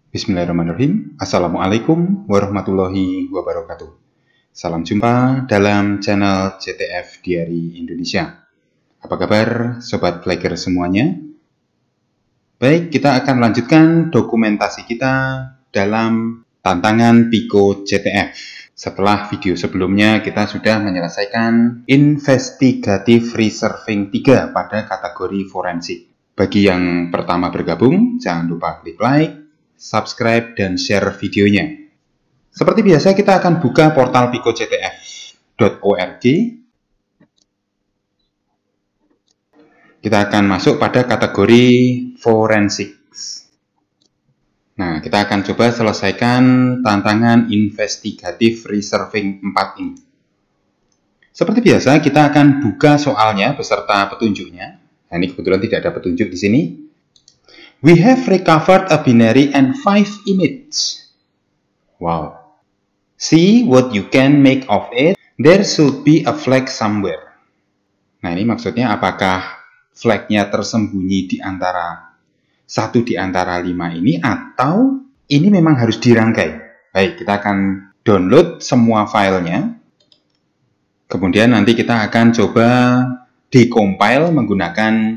Bismillahirrahmanirrahim. Assalamualaikum warahmatullahi wabarakatuh. Salam jumpa dalam channel CTF Diary Indonesia. Apa kabar Sobat Flagger semuanya? Baik, kita akan lanjutkan dokumentasi kita dalam tantangan Pico CTF. Setelah video sebelumnya kita sudah menyelesaikan Investigative Reserving 3 pada kategori forensik. Bagi yang pertama bergabung, jangan lupa klik like, subscribe, dan share videonya. Seperti biasa, kita akan buka portal picoctf.org. Kita akan masuk pada kategori forensics. Nah, kita akan coba selesaikan tantangan Investigative Reserving 4 ini. Seperti biasa, kita akan buka soalnya beserta petunjuknya. Nah, ini kebetulan tidak ada petunjuk di sini. We have recovered a binary and 5 images. Wow. See what you can make of it. There should be a flag somewhere. Nah, ini maksudnya apakah flagnya tersembunyi di antara satu di antara 5 ini atau ini memang harus dirangkai. Baik, kita akan download semua filenya. Kemudian nanti kita akan coba decompile menggunakan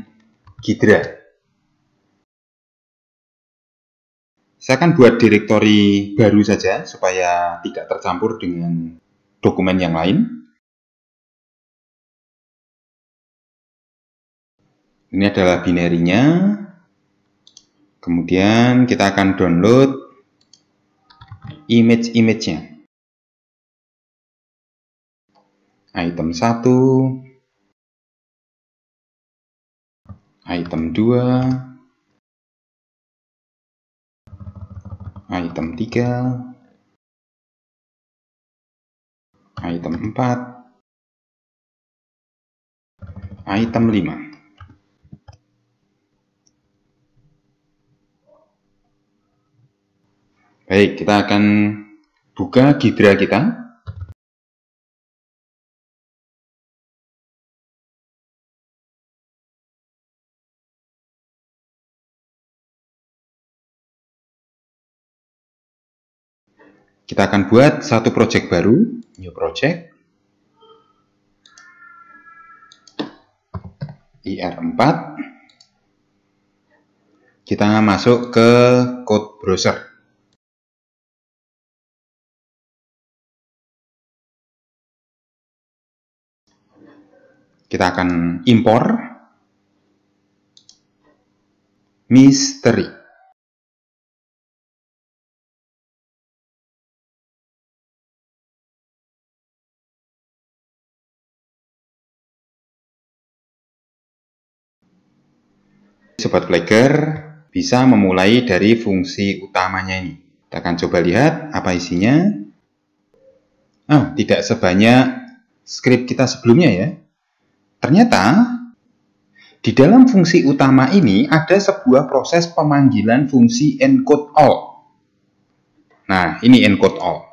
Ghidra. Saya akan buat direktori baru saja supaya tidak tercampur dengan dokumen yang lain. Ini adalah binary-nya. Kemudian kita akan download image-nya. Item 1, item 2, item 3, item 4, item 5. Baik, kita akan buka Ghidra kita. Kita akan buat satu project baru, new project, IR4. Kita masuk ke code browser. Kita akan impor mystery. Sobat Flagger bisa memulai dari fungsi utamanya ini. Kita akan coba lihat apa isinya. Tidak sebanyak script kita sebelumnya ya. Ternyata di dalam fungsi utama ini ada sebuah proses pemanggilan fungsi encode all. Nah, ini encode all.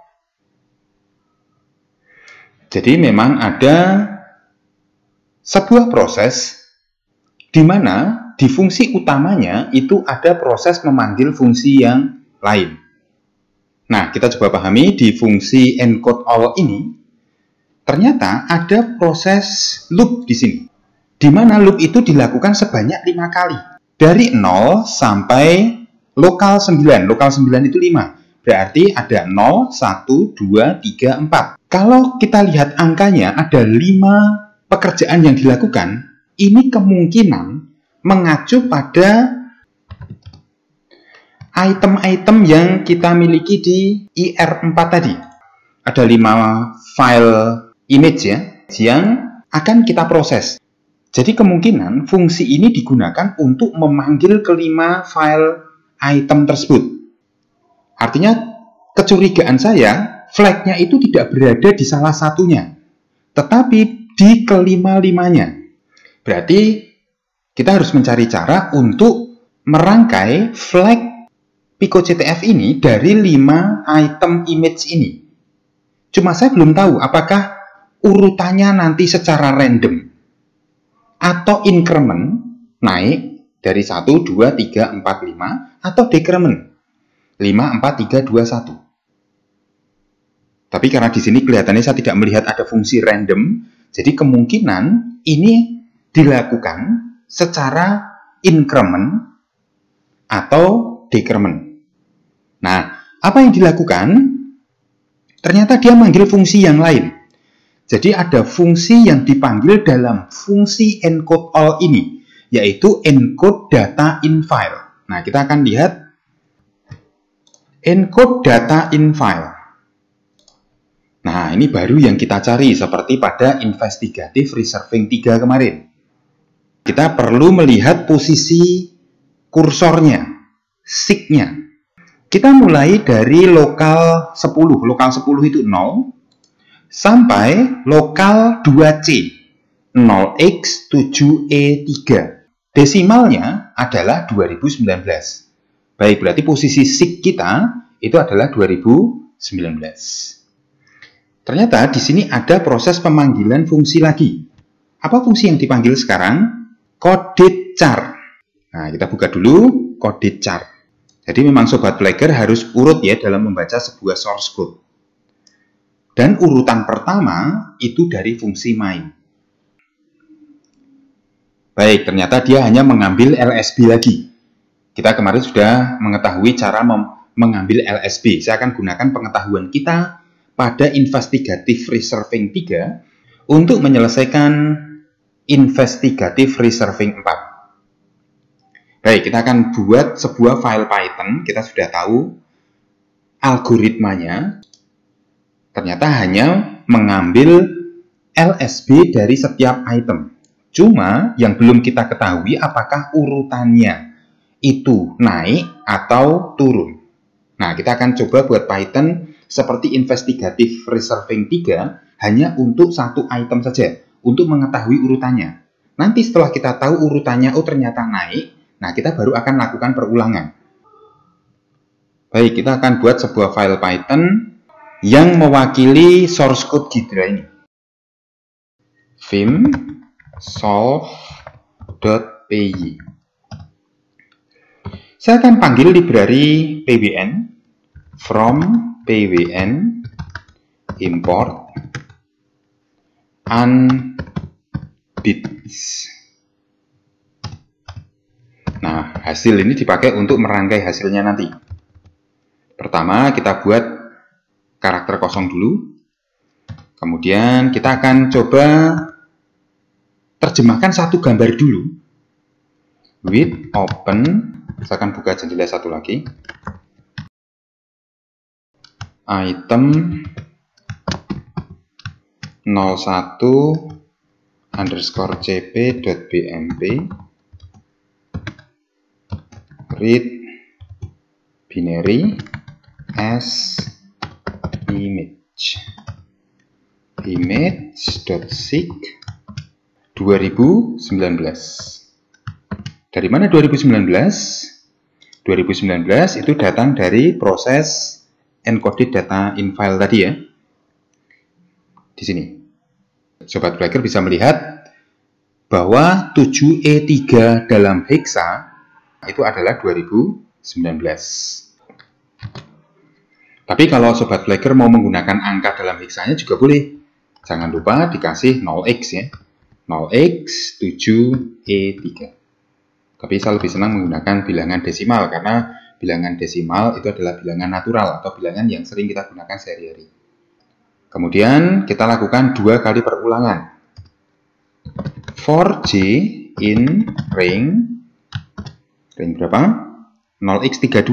Jadi memang ada sebuah proses di mana di fungsi utamanya itu ada proses memanggil fungsi yang lain. Nah, kita coba pahami di fungsi encode all ini, ternyata ada proses loop di sini. Di mana loop itu dilakukan sebanyak 5 kali. Dari 0 sampai lokal 9. Lokal 9 itu 5. Berarti ada 0, 1, 2, 3, 4. Kalau kita lihat angkanya ada 5 pekerjaan yang dilakukan, ini kemungkinan mengacu pada item-item yang kita miliki di IR4 tadi. Ada 5 file image ya, yang akan kita proses. Jadi kemungkinan fungsi ini digunakan untuk memanggil kelima file item tersebut. Artinya kecurigaan saya, flagnya itu tidak berada di salah satunya, tetapi di kelima-limanya. Berarti kita harus mencari cara untuk merangkai flag PicoCTF ini dari 5 item image ini. Cuma saya belum tahu apakah urutannya nanti secara random atau increment naik dari 1, 2, 3, 4, 5 atau decrement. 54321. Tapi karena di sini kelihatannya saya tidak melihat ada fungsi random, jadi kemungkinan ini dilakukan secara increment atau decrement. Nah, apa yang dilakukan? Ternyata dia manggil fungsi yang lain. Jadi ada fungsi yang dipanggil dalam fungsi encode all ini, yaitu encode data in file. Nah, kita akan lihat encode data in file. Nah, ini baru yang kita cari seperti pada investigative reserving 3 kemarin. Kita perlu melihat posisi kursornya, seek-nya. Kita mulai dari lokal 10. Lokal 10 itu 0 sampai lokal 2C, 0x7e3. Desimalnya adalah 2019. Baik, berarti posisi seek kita itu adalah 2019. Ternyata di sini ada proses pemanggilan fungsi lagi. Apa fungsi yang dipanggil sekarang? Coded char. Nah, kita buka dulu coded char. Jadi memang Sobat Flagger harus urut ya dalam membaca sebuah source code. Dan urutan pertama itu dari fungsi main. Baik, ternyata dia hanya mengambil LSB lagi. Kita kemarin sudah mengetahui cara mengambil LSB. Saya akan gunakan pengetahuan kita pada investigative reserving 3 untuk menyelesaikan investigative reserving 4. Baik, kita akan buat sebuah file Python. Kita sudah tahu algoritmanya. Ternyata hanya mengambil LSB dari setiap item. Cuma yang belum kita ketahui apakah urutannya itu naik atau turun. Nah, kita akan coba buat Python seperti investigative reserving 3 hanya untuk satu item saja, untuk mengetahui urutannya. Nanti setelah kita tahu urutannya, oh ternyata naik, nah kita baru akan lakukan perulangan. Baik, kita akan buat sebuah file Python yang mewakili source code Ghidra ini. Vim solve.py. Saya akan panggil library pwn from pwn import unbits. Nah, hasil ini dipakai untuk merangkai hasilnya nanti. Pertama, kita buat karakter kosong dulu. Kemudian kita akan coba terjemahkan satu gambar dulu. With open, saya akan buka jendela satu lagi. Item 01_cp.bmp read binary as image.seek 2019. Dari mana 2019? 2019 itu datang dari proses encoded data in file tadi ya. Di sini. Sobat Flagger bisa melihat bahwa 7E3 dalam hexa itu adalah 2019. Tapi kalau Sobat Flagger mau menggunakan angka dalam hexanya juga boleh. Jangan lupa dikasih 0x ya. 0x 7E3. Tapi saya lebih senang menggunakan bilangan desimal karena bilangan desimal itu adalah bilangan natural atau bilangan yang sering kita gunakan sehari-hari. Kemudian kita lakukan 2 kali perulangan. For J in ring berapa? 0x32.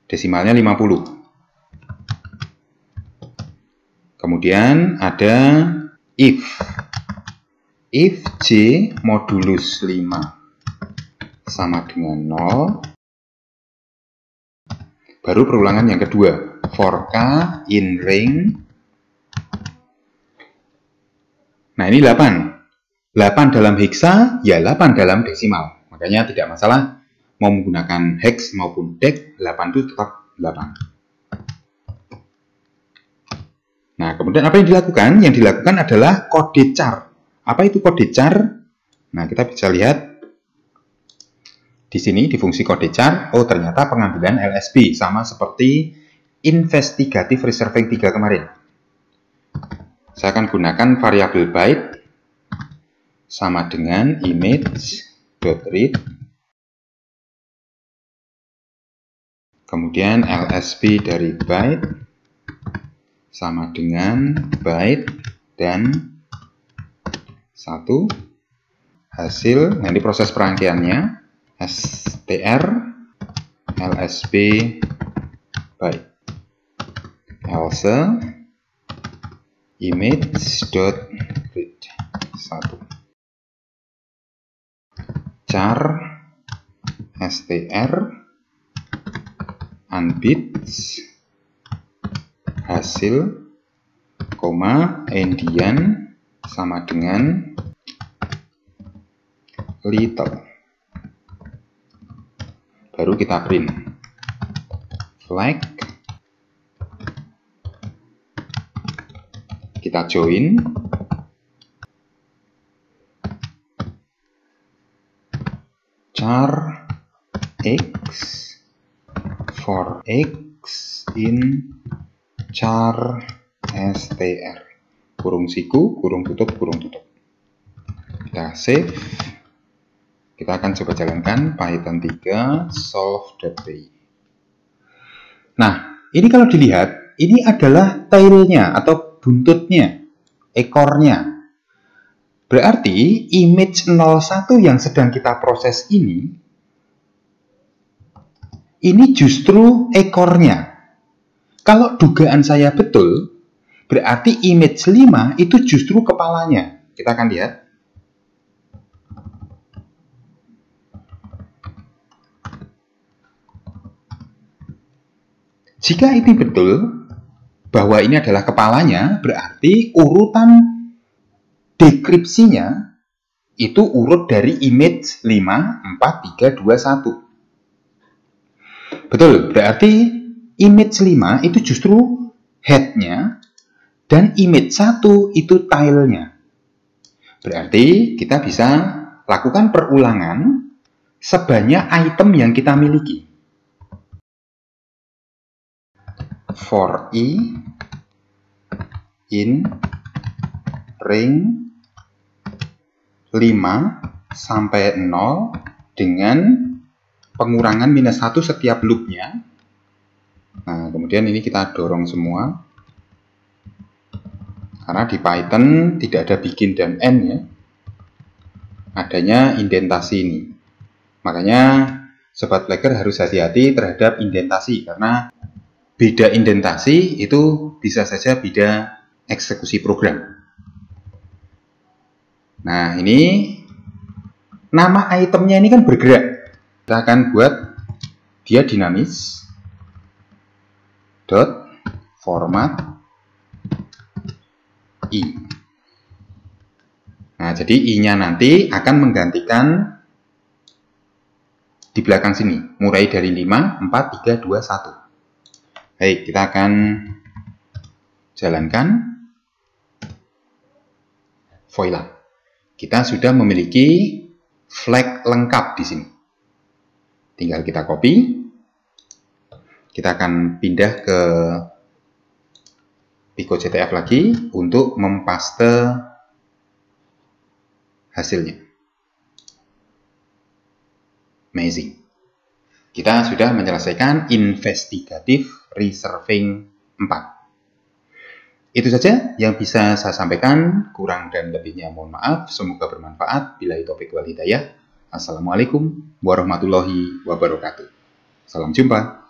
Desimalnya 50. Kemudian ada if J modulus 5 sama dengan 0. Baru perulangan yang kedua. For K in ring. Nah, ini 8. 8 dalam hexa, ya 8 dalam desimal. Makanya tidak masalah mau menggunakan hex maupun dec, 8 itu tetap 8. Nah, kemudian apa yang dilakukan? Yang dilakukan adalah coded char. Apa itu coded char? Nah, kita bisa lihat di sini di fungsi kode char, oh ternyata pengambilan LSB sama seperti investigative reserving 3 kemarin. Saya akan gunakan variabel byte sama dengan image.read, kemudian LSB dari byte sama dengan byte dan 1 hasil. Nah, ini proses perangkaiannya str lsb byte else image.read 1 char str unbits hasil, koma, endian sama dengan little. Baru kita print. Flag. Kita join. Char x for x in char str kurung siku kurung tutup. Kita save. Kita akan coba jalankan Python 3 solve.py. Nah, ini kalau dilihat, ini adalah tailnya atau buntutnya, ekornya. Berarti image 01 yang sedang kita proses ini justru ekornya. Kalau dugaan saya betul, berarti image 5 itu justru kepalanya. Kita akan lihat. Jika itu betul, bahwa ini adalah kepalanya, berarti urutan dekripsinya itu urut dari image 5, 4, 3, 2, 1. Betul, berarti image 5 itu justru head-nya dan image 1 itu tail-nya. Berarti kita bisa lakukan perulangan sebanyak item yang kita miliki. For i in ring 5 sampai 0 dengan pengurangan minus 1 setiap loopnya. Nah, kemudian ini kita dorong semua. Karena di Python tidak ada begin dan end ya. Adanya indentasi ini. Makanya Sobat Flagger harus hati-hati terhadap indentasi. Karena beda indentasi itu bisa saja beda eksekusi program. Nah, ini nama itemnya ini kan bergerak. Kita akan buat dia dinamis. Dot format i. Nah, jadi i-nya nanti akan menggantikan di belakang sini, mulai dari 5, 4, 3, 2, 1. Baik, kita akan jalankan Voila. Kita sudah memiliki flag lengkap di sini. Tinggal kita copy. Kita akan pindah ke PicoJTF lagi untuk mempaste hasilnya. Amazing. Kita sudah menyelesaikan investigative reserving 4. Itu saja yang bisa saya sampaikan. Kurang dan lebihnya mohon maaf. Semoga bermanfaat. Billahi taufiq wal hidayah. Assalamualaikum warahmatullahi wabarakatuh. Salam jumpa.